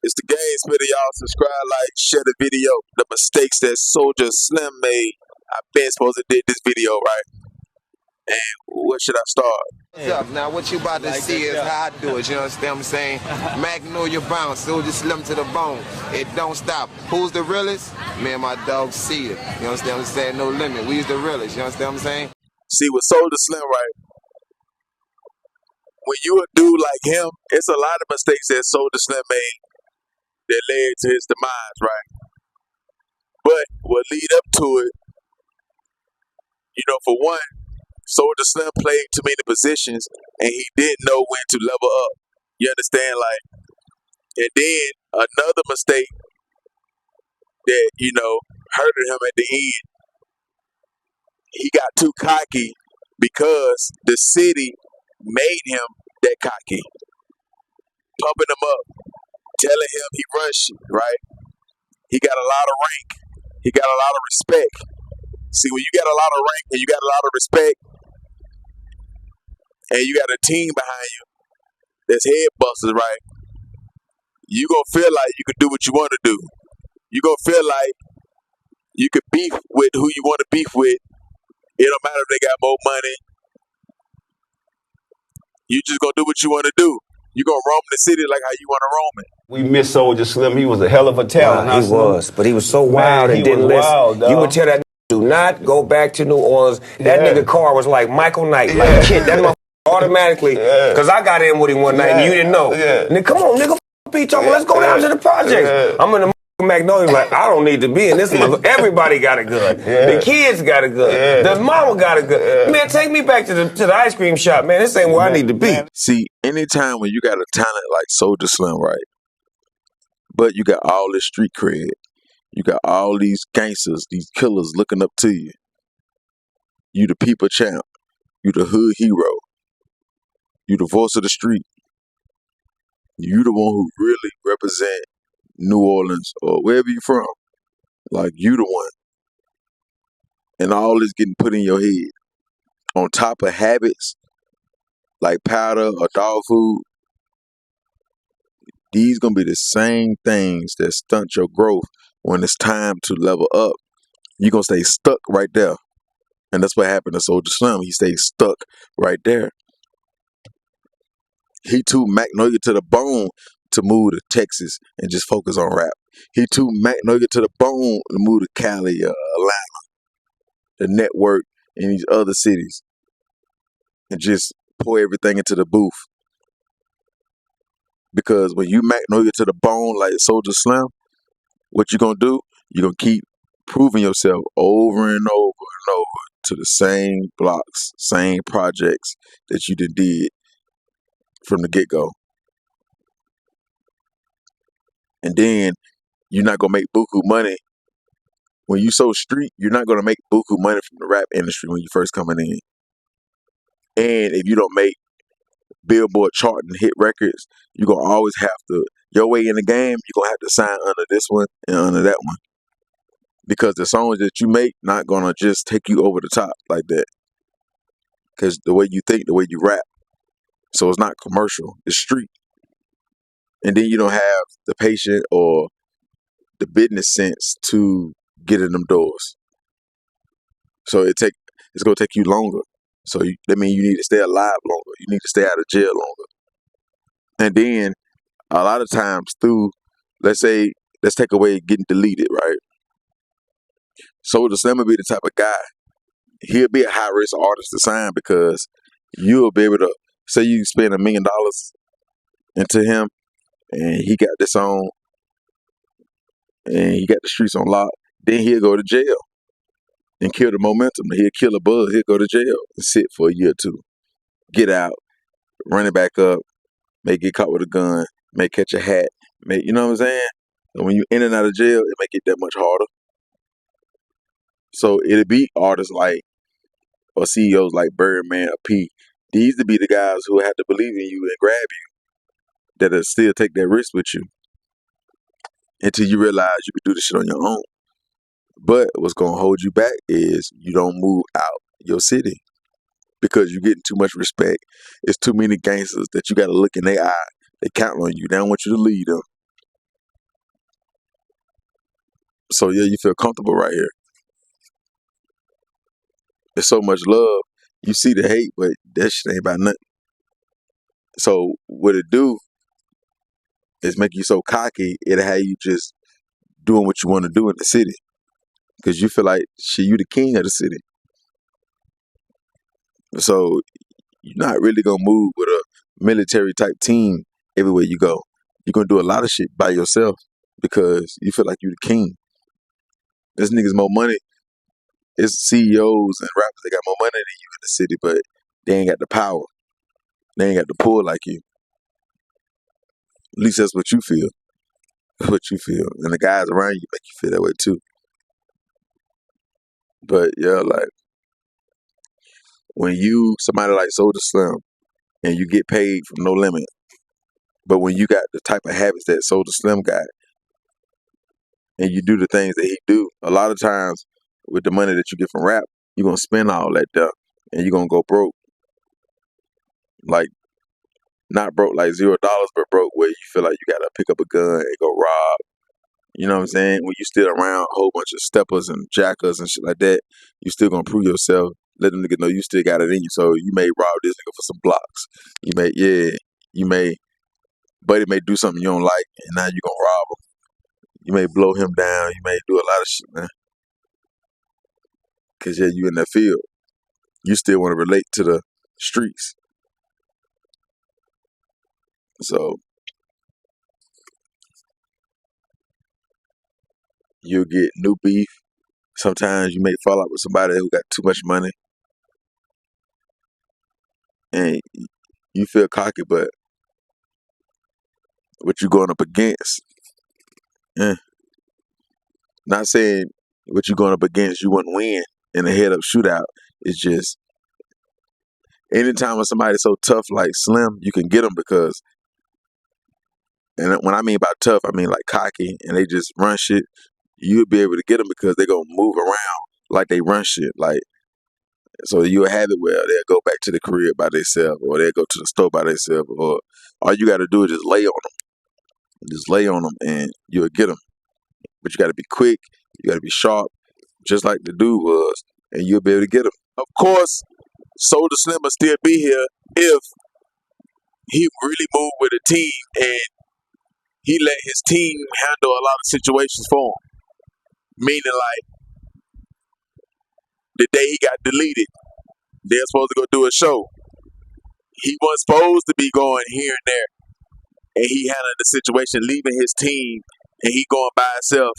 It's the game spitter, y'all. Subscribe, like, share the video. The mistakes that Soulja Slim made. I've been supposed to did this video, right? And where should I start? What's up? Now what you about to see is how I do it, you understand what I'm saying? Magnolia bounce, Soulja Slim to the bone. It don't stop. Who's the realest? Me and my dog see it. You understand what I'm saying? No limit. We's the realest, you understand what I'm saying? See, with Soulja Slim, right? When you a dude like him, it's a lot of mistakes that Soulja Slim made that led to his demise, right? But what lead up to it, you know, for one, Soulja Slim played too many positions and he didn't know when to level up. You understand? Like, and then another mistake that, you know, hurted him at the end, he got too cocky because the city made him that cocky. Pumping him up, telling him he runs shit, right? He got a lot of rank. He got a lot of respect. See, when you got a lot of rank and you got a lot of respect and you got a team behind you that's head busters, right? You gonna feel like you can do what you want to do. You gonna feel like you can beef with who you want to beef with. It don't matter if they got more money. You just gonna do what you want to do. You gonna roam the city like how you want to roam it. We miss Soulja Slim. He was a hell of a talent. Wow, he was, but he was so wild and didn't listen. Wild, you would tell that do not go back to New Orleans. That nigga car was like Michael Knight, like a kid. That motherfucker automatically, because I got in with him one night and you didn't know. Nigga, come on, nigga, be talking. Let's go down to the projects. I'm in the Magnolia, like, I don't need to be in this motherfucker. Everybody got it good. The kids got it good. The mama got it good. Man, take me back to the ice cream shop, man. This ain't where I need to be. See, anytime when you got a talent like Soulja Slim, right? But you got all this street cred. You got all these gangsters, these killers looking up to you. You the people champ. You the hood hero. You the voice of the street. You the one who really represent New Orleans or wherever you from. Like, you the one. And all this getting put in your head. On top of habits like powder or dog food. These gonna be the same things that stunt your growth when it's time to level up. You're gonna stay stuck right there. And that's what happened to Soulja Slim. He stayed stuck right there. He too Magnolia to the bone to move to Texas and just focus on rap. He too Magnolia to the bone to move to Cali, Atlanta, the network in these other cities, and just pour everything into the booth. Because when you Magnolia to the bone like Soulja Slim, what you gonna do? You're gonna keep proving yourself over and over and over to the same blocks, same projects that you did from the get-go. And then you're not gonna make buku money. When you so street, you're not gonna make buku money from the rap industry when you first coming in. And if you don't make Billboard chart and hit records, you're gonna always have to, your way in the game, you're gonna have to sign under this one and under that one. Because the songs that you make not gonna just take you over the top like that. Because the way you think, the way you rap. So it's not commercial, it's street. And then you don't have the patient or the business sense to get in them doors. So it's gonna take you longer. So that means you need to stay alive longer. You need to stay out of jail longer. And then a lot of times through, let's take away getting deleted, right? Soulja Slim will be the type of guy, he'll be a high risk artist to sign because you'll be able to, say you spend $1 million into him and he got this on and he got the streets on lock, then he'll go to jail and kill the momentum. He'll kill a buzz, he'll go to jail and sit for a year or two. Get out, run it back up, may get caught with a gun, may catch a hat, you know what I'm saying? And when you in and out of jail, it make it that much harder. So it'll be artists like, or CEOs like Birdman or P. These to be the guys who have to believe in you and grab you, that'll still take that risk with you until you realize you can do this shit on your own. But what's gonna hold you back is you don't move out your city because you're getting too much respect. It's too many gangsters that you gotta look in their eye. They count on you. They don't want you to leave them. So yeah, you feel comfortable right here. There's so much love. You see the hate, but that shit ain't about nothing. So what it do is make you so cocky, it'll have you just doing what you want to do in the city. Cause you feel like shit, you the king of the city. So you're not really gonna move with a military type team everywhere you go. You're gonna do a lot of shit by yourself because you feel like you the king. There's niggas more money. It's CEOs and rappers that got more money than you in the city, but they ain't got the power. They ain't got the pull like you. At least that's what you feel. That's what you feel. And the guys around you make you feel that way too. But yeah, like when you somebody like Soulja Slim and you get paid from No Limit, but when you got the type of habits that Soulja Slim got and you do the things that he do, a lot of times with the money that you get from rap, you're gonna spend all that stuff and you're gonna go broke. Like not broke like $0, but broke where you feel like you gotta pick up a gun and go rob. You know what I'm saying? When you still around a whole bunch of steppers and jackers and shit like that, you still gonna prove yourself. Let them niggas know you still got it in you. So you may rob this nigga for some blocks. Buddy may do something you don't like, and now you gonna rob him. You may blow him down. You may do a lot of shit, man. Cause yeah, you in that field. You still want to relate to the streets. So you'll get new beef. Sometimes you may fall out with somebody who got too much money, and you feel cocky, but what you going up against? Not saying what you going up against, you wouldn't win in a head-up shootout. It's just anytime when somebody's so tough like Slim, you can get them because, and when I mean by tough, I mean like cocky, and they just run shit. You'll be able to get them because they're gonna move around like they run shit. Like so, you'll have it where they'll go back to the crib by themselves, or they'll go to the store by themselves, or all you got to do is just lay on them, and you'll get them. But you got to be quick, you got to be sharp, just like the dude was, and you'll be able to get them. Of course, Soulja Slim will still be here if he really moved with a team and he let his team handle a lot of situations for him. Meaning, like the day he got deleted, they're supposed to go do a show. He wasn't supposed to be going here and there, and he handled the situation, leaving his team, and he going by himself.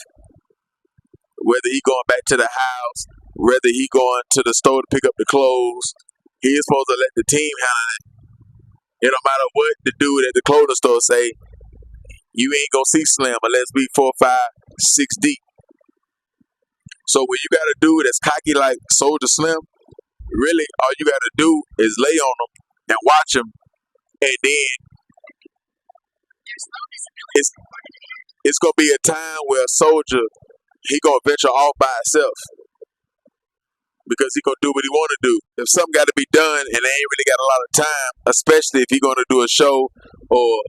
Whether he going back to the house, whether he going to the store to pick up the clothes, he is supposed to let the team handle it. It don't matter what the dude at the clothing store say, you ain't gonna see Slim unless we 4, 5, 6 deep. So when you got a dude that's cocky like Soulja Slim, really all you gotta do is lay on him and watch him, and then it's gonna be a time where Soulja, he gonna venture off by himself because he gonna do what he wanna do. If something gotta be done and they ain't really got a lot of time, especially if he gonna do a show or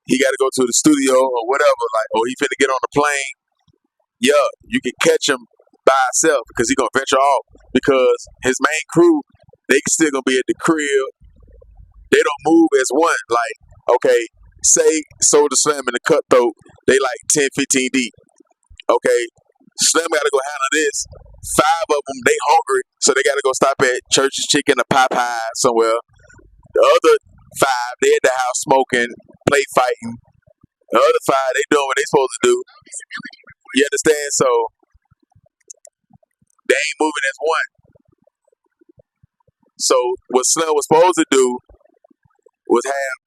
he gotta go to the studio or whatever, like, or he finna get on the plane, yeah, you can catch him by himself because he gonna venture off because his main crew, they still gonna be at the crib. They don't move as one. Like, okay, say Soulja Slim and the Cutthroat, they like 10, 15 deep. Okay, Slim gotta go handle this. 5 of them, they hungry, so they gotta go stop at Church's Chicken or Popeye somewhere. The other 5, they at the house smoking, play fighting. The other 5, they doing what they supposed to do. You understand? So they ain't moving as one. So what Slim was supposed to do was have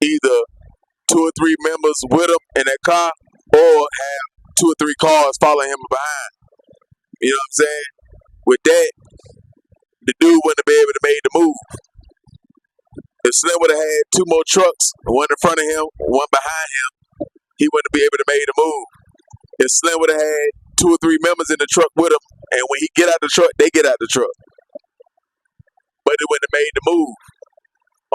either 2 or 3 members with him in that car, or have 2 or 3 cars following him behind. You know what I'm saying? With that, the dude wouldn't be able to make the move. If Slim would have had 2 more trucks, one in front of him, one behind him, he wouldn't be able to make the move. If Slim would have had 2 or 3 members in the truck with him, and when he get out the truck, they get out the truck. But they wouldn't have made the move.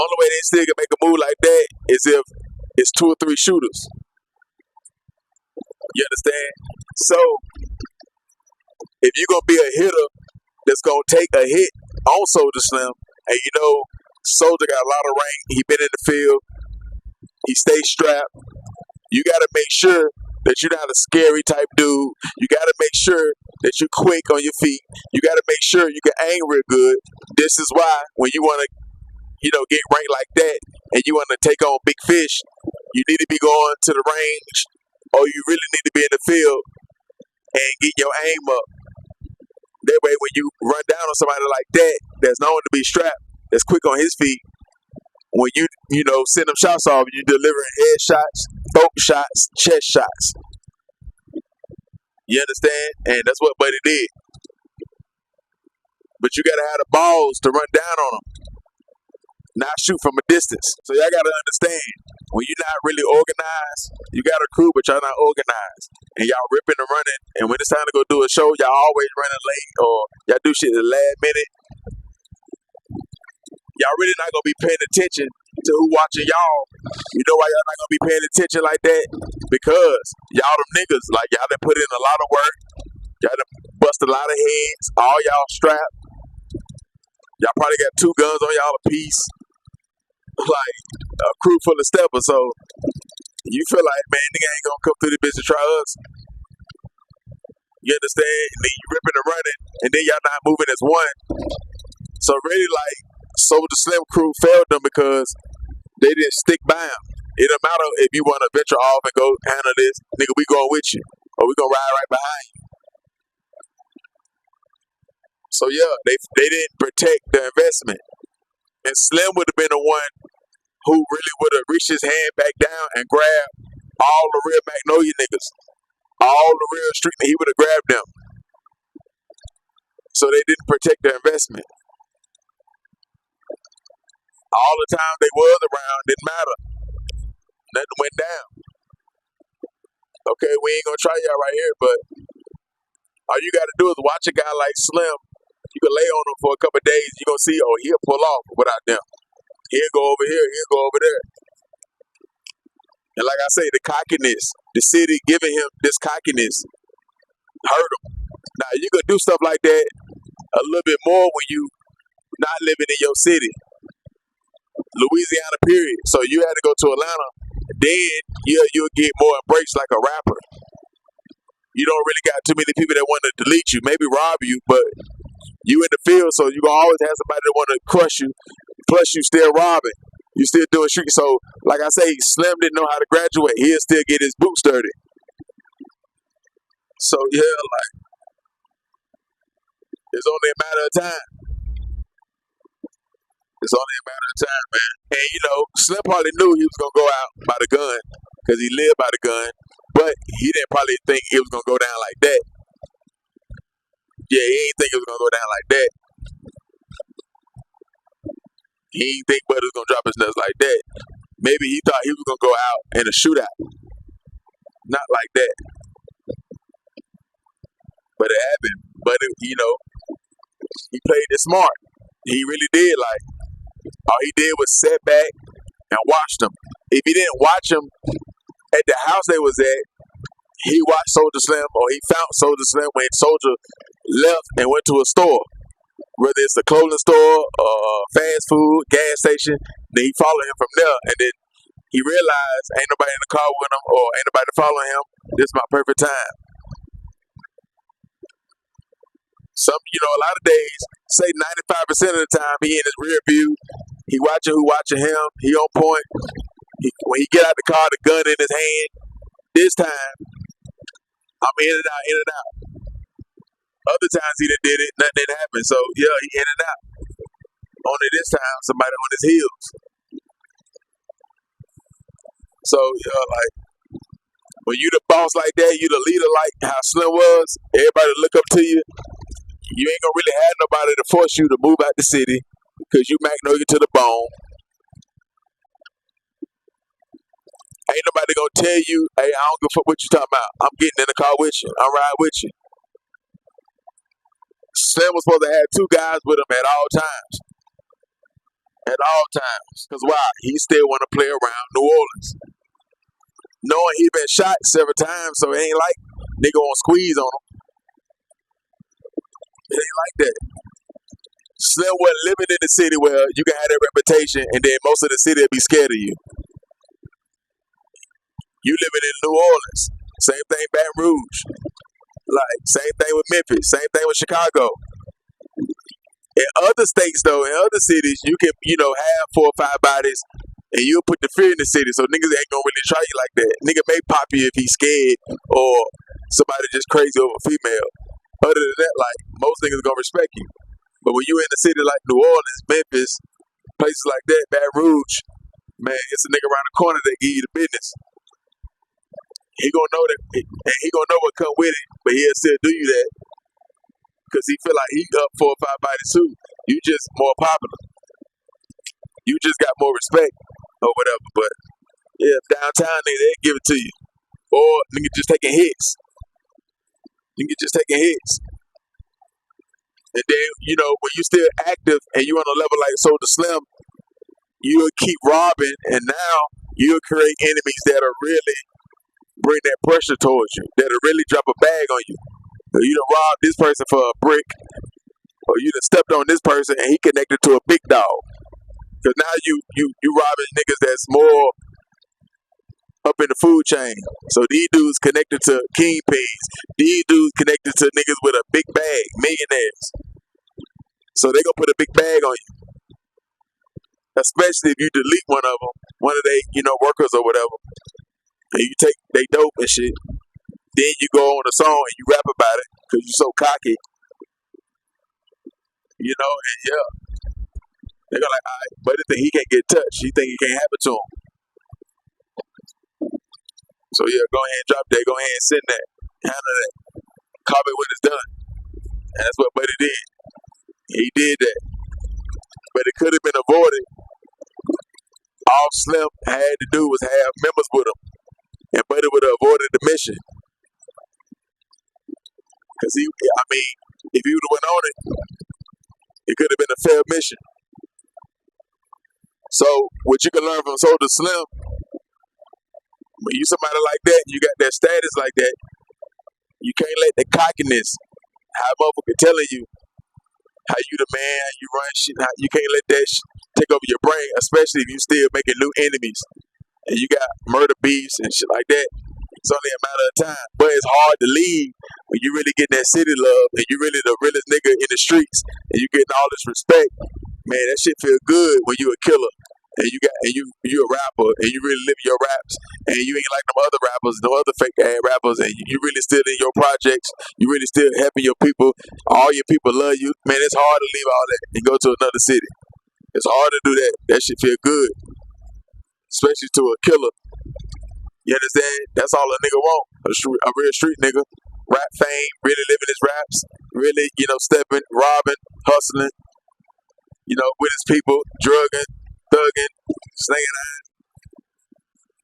Only way they still can make a move like that is if it's 2 or 3 shooters. You understand? So if you're gonna be a hitter that's gonna take a hit on Soulja Slim, and you know Soulja got a lot of rank, he been in the field, he stays strapped. You gotta make sure that you're not a scary type dude. You gotta make sure that you're quick on your feet. You gotta make sure you can aim real good. This is why when you wanna, get ranked like that and you wanna take on big fish, you need to be going to the range, or you really need to be in the field and get your aim up. That way when you run down on somebody like that, that's known to be strapped, that's quick on his feet, when you send them shots off, you delivering head shots, throat shots, chest shots. You understand? And that's what Buddy did. But you gotta have the balls to run down on them, not shoot from a distance. So y'all gotta understand, when you're not really organized, you got a crew, but y'all not organized. And y'all ripping and running, and when it's time to go do a show, y'all always running late, or y'all do shit at the last minute. Y'all really not gonna be paying attention to who watching y'all. You know why y'all not gonna be paying attention like that? Because y'all them niggas, like y'all done put in a lot of work. Y'all done bust a lot of heads. All y'all strapped. Y'all probably got 2 guns on y'all apiece. Like a crew full of steppers. So you feel like, man, nigga ain't gonna come through the bitch to try us. You understand? And then you ripping and running, and then y'all not moving as one. So really, like, Soulja Slim crew failed them because they didn't stick by him. It don't matter if you want to venture off and go handle this, nigga, we going with you, or we gonna ride right behind you. So yeah, they didn't protect the investment, and Slim would have been the one who really would have reached his hand back down and grabbed all the real Magnolia niggas, all the real street. He would have grabbed them. So they didn't protect their investment. All the time they was around didn't matter. Nothing went down. Okay, we ain't gonna try y'all right here, but all you gotta do is watch a guy like Slim. You can lay on him for a couple of days. You gonna see, oh, he'll pull off without them. He'll go over here. He'll go over there. And like I say, the cockiness, the city giving him this cockiness, hurt him. Now you can do stuff like that a little bit more when you not living in your city. Louisiana, period. So you had to go to Atlanta, then you'll get more embraced like a rapper. You don't really got too many people that want to delete you, maybe rob you, but you in the field, so you gonna always have somebody that want to crush you. Plus, you still robbing, you still doing street. So, like I say, Slim didn't know how to graduate. He'll still get his boots dirty. So yeah, like it's only a matter of time. It's only a matter of time, man. And Slim probably knew he was gonna go out by the gun because he lived by the gun, but he didn't probably think it was gonna go down like that. Yeah, he didn't think it was gonna go down like that. He didn't think Buddy was gonna drop his nuts like that. Maybe he thought he was gonna go out in a shootout. Not like that. But it happened. But he played it smart. He really did. Like, all he did was sit back and watched them. If he didn't watch them at the house they was at, he watched Soulja Slim, or he found Soulja Slim when Soulja left and went to a store. Whether it's a clothing store, fast food, gas station, then he followed him from there, and then he realized ain't nobody in the car with him, or ain't nobody following him. This is my perfect time. A lot of days, say 95% of the time, he in his rear view. He watching who watching him. He on point. When he get out the car, the gun in his hand. This time, I'm in and out, in and out. Other times he did it, nothing didn't happen. So yeah, he in and out. Only this time, somebody on his heels. So like when you the boss like that, you the leader like how Slim was. Everybody look up to you. You ain't gonna really have nobody to force you to move out the city because you Magnolia to the bone. Ain't nobody gonna tell you, hey, I don't give a fuck what you talking about. I'm getting in the car with you. I'm riding with you. Slim was supposed to have 2 guys with him at all times. At all times. Because why? He still want to play around New Orleans. knowing he been shot several times, so it ain't like nigga won't squeeze on him. It ain't like that. Slim wasn't living in the city where you can have that reputation and then most of the city will be scared of you. You living in New Orleans. Same thing Baton Rouge. Like, same thing with Memphis. Same thing with Chicago. In other states, though, in other cities, you can, have 4 or 5 bodies and you'll put the fear in the city, so niggas ain't gonna really try you like that. Nigga may pop you if he's scared or somebody just crazy over a female. Other than that, like, most niggas gonna respect you. But when you in a city like New Orleans, Memphis, places like that, Baton Rouge, man, it's a nigga around the corner that give you the business. He gonna know that, and he gonna know what come with it, but he'll still do you that because he feel like he up 4 or 5 bodies too. You just more popular. You just got more respect or whatever. But yeah, downtown nigga, they give it to you, or nigga just taking hits. Nigga just taking hits. And then, when you still active and you on a level like Soulja Slim, you'll keep robbing, and now you'll create enemies that'll really bring that pressure towards you, that'll really drop a bag on you. Or you done robbed this person for a brick, or you done stepped on this person and he connected to a big dog. Because now you robbing niggas that's more up in the food chain. So these dudes connected to kingpins. These dudes connected to niggas with a big bag, millionaires. So they gonna put a big bag on you. Especially if you delete one of them, one of they, workers or whatever. And you take they dope and shit. Then you go on a song and you rap about it because you're so cocky. And yeah. They go like, all right, but he think he can't get touched. He think it can't happen to him. So yeah, go ahead and drop that. Go ahead and send that. Handle that. Call it when it's done. And that's what Buddy did. He did that. But it could have been avoided. All Slim had to do was have members with him. And Buddy would have avoided the mission. Because if he would have went on it, it could have been a failed mission. So what you can learn from Soulja Slim, when you somebody like that, you got that status like that, you can't let the cockiness, how a motherfucker telling you how you the man, how you run shit, you can't let that take over your brain, especially if you still making new enemies and you got murder beefs and shit like that. It's only a matter of time. But it's hard to leave when you really getting that city love and you really the realest nigga in the streets and you getting all this respect. Man, that shit feel good when you a killer and you a rapper and you really live your raps and you ain't like them other rappers, no other fake ass rappers, and you really still in your projects, you really still helping your people, all your people love you. Man, it's hard to leave all that and go to another city. It's hard to do that. That shit feel good. Especially to a killer. You understand? That's all a nigga want. A real street nigga. Rap fame, really living his raps, really, stepping, robbing, hustling, with his people, drugging, thugging, slinging out.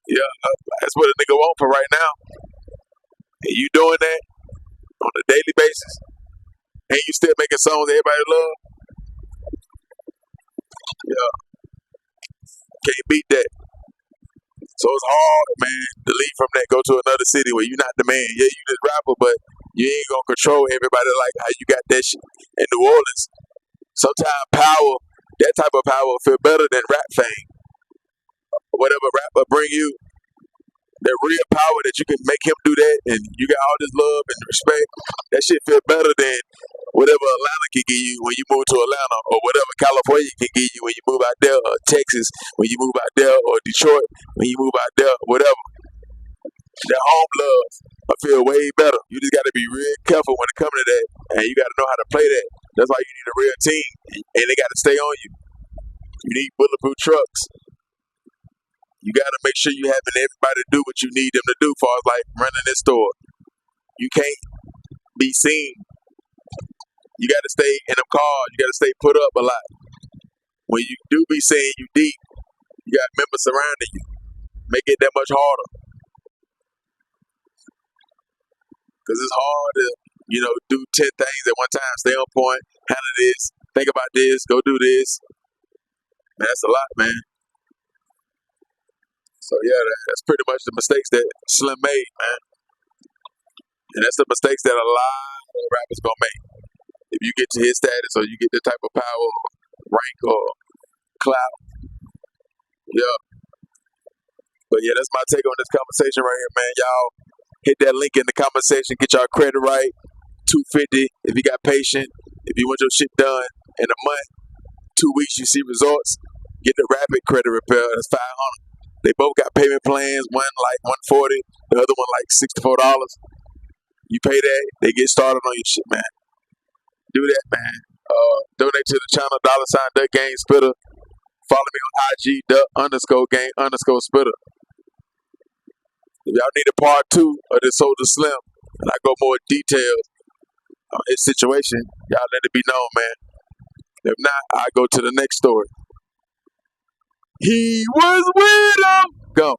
Yeah, that's what a nigga want for right now. And you doing that on a daily basis, and you still making songs everybody love. Yeah, can't beat that. So it's hard, man, to leave from that, go to another city where you're not the man. Yeah, you just rapper, but you ain't gonna control everybody like how you got that shit in New Orleans. Sometimes power, that type of power feel better than rap fame. Whatever rapper bring you, that real power that you can make him do that and you got all this love and respect, that shit feel better than whatever Atlanta can give you when you move to Atlanta, or whatever California can give you when you move out there, or Texas when you move out there, or Detroit when you move out there, whatever. That home love, I feel way better. You just got to be real careful when it comes to that, and you got to know how to play that. That's why you need a real team, and they got to stay on you. You need bulletproof trucks. You got to make sure you having everybody do what you need them to do, as far as like running this store. You can't be seen. You got to stay in them cars. You got to stay put up a lot. When you do be seen, you deep. You got members surrounding you. Make it that much harder. Because it's hard to, do 10 things at one time. Stay on point. Handle this. Think about this. Go do this. Man, that's a lot, man. So yeah, that's pretty much the mistakes that Slim made, man. And that's the mistakes that a lot of rappers gonna make. If you get to his status or you get the type of power, or rank, or clout, yeah. But yeah, that's my take on this conversation right here, man. Y'all hit that link in the comment section. Get y'all credit right. $250 if you got patient. If you want your shit done in a month, 2 weeks you see results. Get the rapid credit repair. That's $500. They both got payment plans. One like $140, the other one like $64. You pay that, they get started on your shit, man. Do that, man. Donate to the channel $Game Spitter. Follow me on IG _Game_Spitter. If y'all need a part 2 of this Soulja Slim, and I go more details on his situation, y'all let it be known, man. If not, I go to the next story. He was with him. Go.